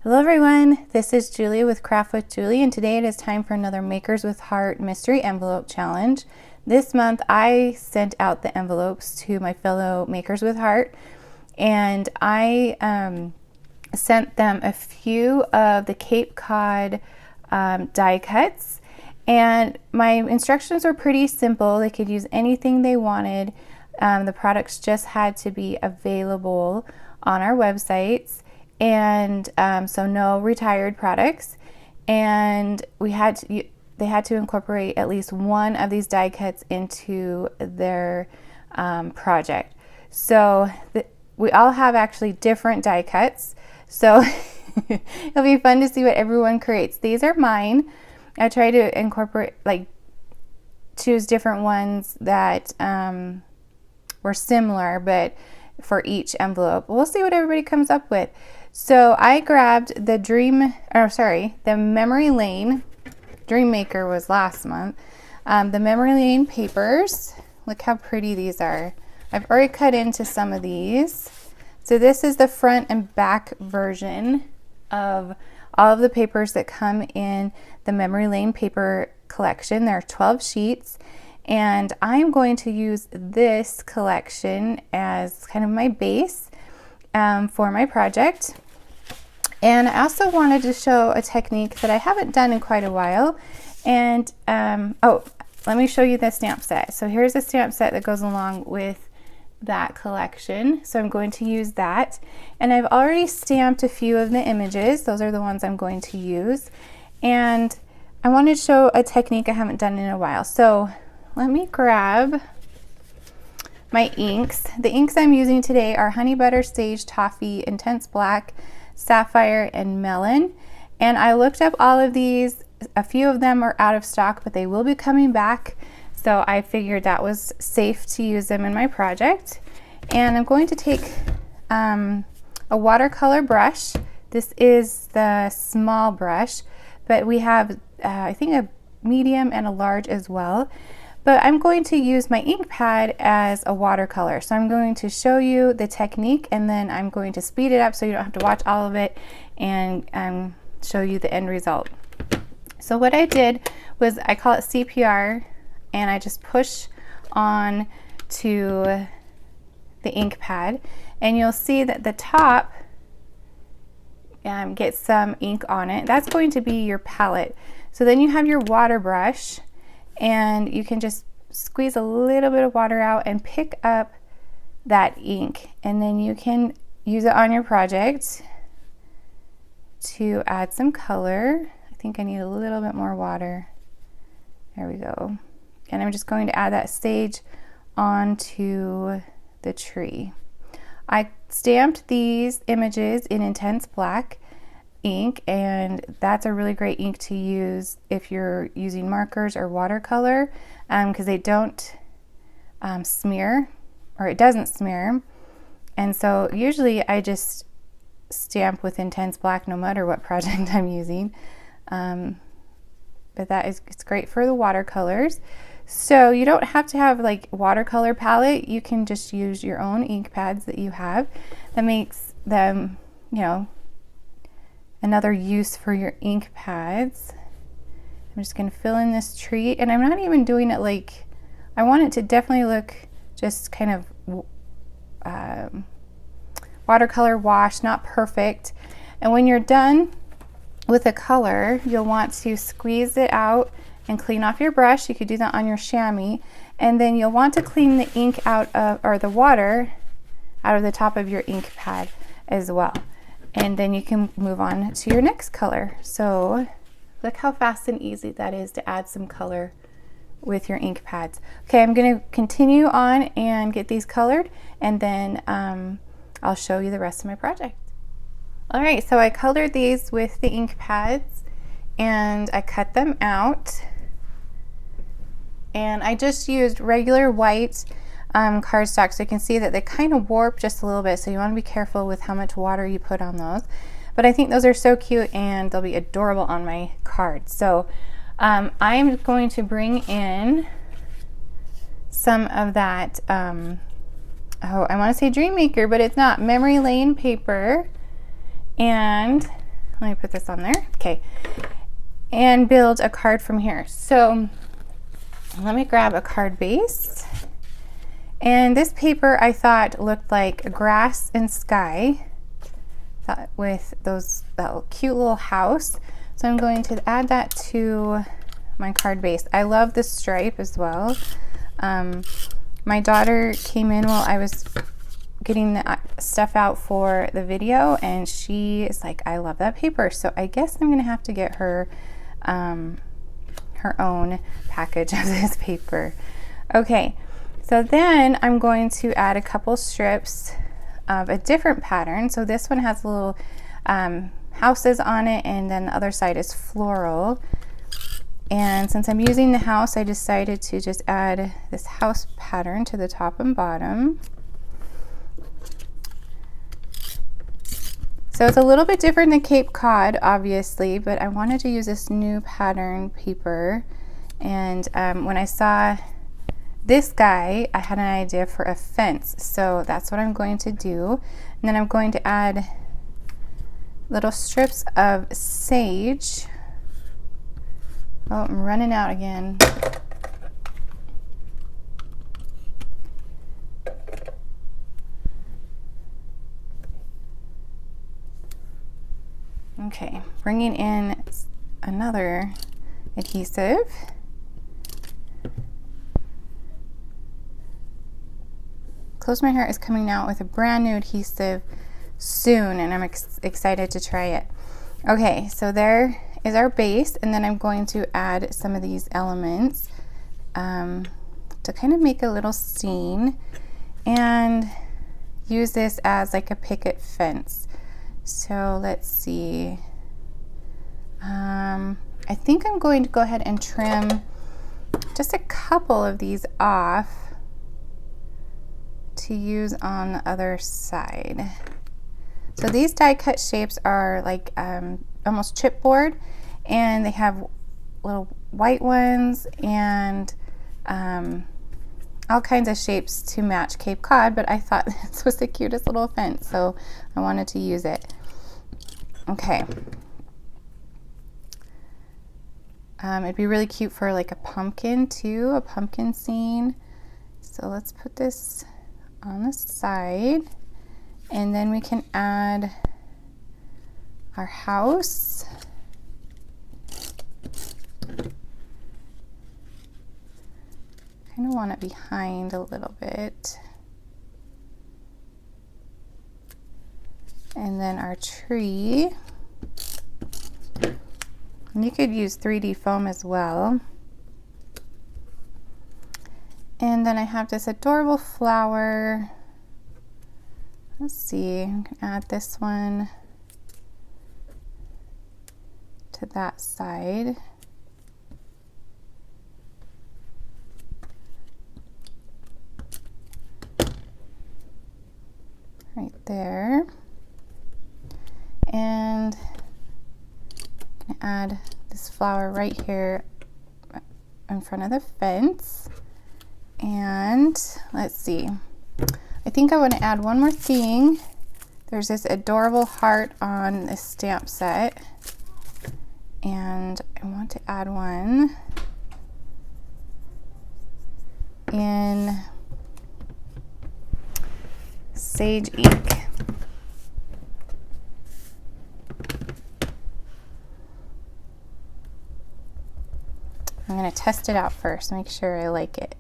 Hello everyone, this is Julie with Craft with Julie, and today it is time for another Makers with Heart Mystery Envelope Challenge. This month I sent out the envelopes to my fellow Makers with Heart, and I sent them a few of the Cape Cod die cuts, and my instructions were pretty simple. They could use anything they wanted. The products just had to be available on our websites, and so no retired products, and they had to incorporate at least one of these die cuts into their project. So we all have actually different die cuts, so it'll be fun to see what everyone creates. These are mine. I try to incorporate, choose different ones that were similar, but for each envelope. We'll see what everybody comes up with. So I grabbed the the Memory Lane. Dream Maker was last month. The Memory Lane papers. Look how pretty these are. I've already cut into some of these. So this is the front and back version of all of the papers that come in the Memory Lane paper collection. There are 12 sheets, and I'm going to use this collection as kind of my base for my project. And I also wanted to show a technique that I haven't done in quite a while. And let me show you the stamp set. So here's a stamp set that goes along with that collection. So I'm going to use that. And I've already stamped a few of the images. Those are the ones I'm going to use. And I wanted to show a technique I haven't done in a while. So let me grab my inks. The inks I'm using today are Honey Butter Sage, Toffee, Intense Black, Sapphire, and Melon. And I looked up all of these. A few of them are out of stock, but they will be coming back. So I figured that was safe to use them in my project. And I'm going to take a watercolor brush. This is the small brush, but we have I think a medium and a large as well. But I'm going to use my ink pad as a watercolor. So I'm going to show you the technique, and then I'm going to speed it up so you don't have to watch all of it, and show you the end result. So what I did was, I call it CPR, and I just push on to the ink pad, and you'll see that the top gets some ink on it. That's going to be your palette. So then you have your water brush, and you can just squeeze a little bit of water out and pick up that ink, and then you can use it on your project to add some color. I think I need a little bit more water. There we go. And I'm just going to add that sage onto the tree. I stamped these images in Intense Black ink, and that's a really great ink to use if you're using markers or watercolor, because they don't smear, or it doesn't smear. And so usually I just stamp with Intense Black no matter what project I'm using, but it's great for the watercolors. So you don't have to have like watercolor palette. You can just use your own ink pads that you have. That makes them, another use for your ink pads. I'm just going to fill in this tree, and I'm not even doing it like, I want it to definitely look just kind of watercolor wash, not perfect. And when you're done with a color, you'll want to squeeze it out and clean off your brush. You could do that on your chamois, and then you'll want to clean the ink out of, or the water out of the top of your ink pad as well. And then you can move on to your next color. So look how fast and easy that is to add some color with your ink pads. Okay, I'm going to continue on and get these colored, and then I'll show you the rest of my project. All right, so I colored these with the ink pads, and I cut them out. And I just used regular white cardstock, so you can see that they kind of warp just a little bit, so you want to be careful with how much water you put on those. But I think those are so cute, and they'll be adorable on my card. So I'm going to bring in some of that, I want to say Dream Maker, but it's not, Memory Lane paper. And Let me put this on there. Okay. And build a card from here. So let me grab a card base. And this paper I thought looked like grass and sky with that cute little house. So I'm going to add that to my card base. I love the stripe as well. My daughter came in while I was getting the stuff out for the video, and she is like, I love that paper. So I guess I'm gonna have to get her her own package of this paper. Okay, so then I'm going to add a couple strips of a different pattern. So this one has little houses on it, and then the other side is floral. And since I'm using the house, I decided to just add this house pattern to the top and bottom. So it's a little bit different than Cape Cod, obviously, but I wanted to use this new pattern paper. And when I saw this guy, I had an idea for a fence. So that's what I'm going to do. And then I'm going to add little strips of sage. Oh, I'm running out again. Okay, bringing in another adhesive. Close My Heart is coming out with a brand new adhesive soon, and I'm excited to try it. Okay, so there is our base, and then I'm going to add some of these elements to kind of make a little scene and use this as like a picket fence. So let's see. I think I'm going to go ahead and trim just a couple of these off to use on the other side. So these die cut shapes are like almost chipboard, and they have little white ones and all kinds of shapes to match Cape Cod, but I thought this was the cutest little fence, so I wanted to use it. Okay. It'd be really cute for like a pumpkin too, a pumpkin scene. So let's put this on the side, and then we can add our house. Kind of want it behind a little bit. And then our tree. And you could use 3D foam as well. And then I have this adorable flower. Let's see, I'm gonna add this one to that side. Right there. And I'm gonna add this flower right here in front of the fence. And let's see, I think I want to add one more thing. There's this adorable heart on this stamp set, and I want to add one in Sage Ink. I'm going to test it out first, make sure I like it.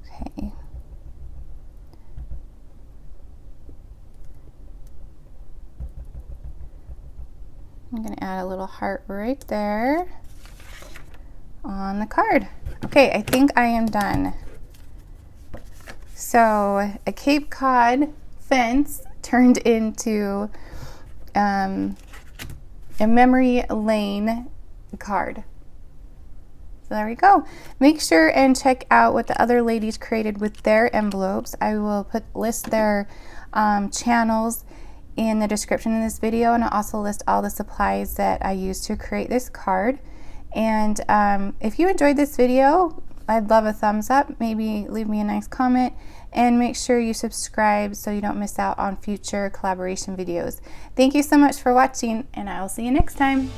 Okay. I'm going to add a little heart right there on the card. Okay, I think I am done. So a Cape Cod fence turned into a memory lane card. So there we go. Make sure and check out what the other ladies created with their envelopes. I will list their channels in the description of this video, and I'll also list all the supplies that I used to create this card. And if you enjoyed this video, I'd love a thumbs up. Maybe leave me a nice comment, and make sure you subscribe so you don't miss out on future collaboration videos. Thank you so much for watching, and I will see you next time.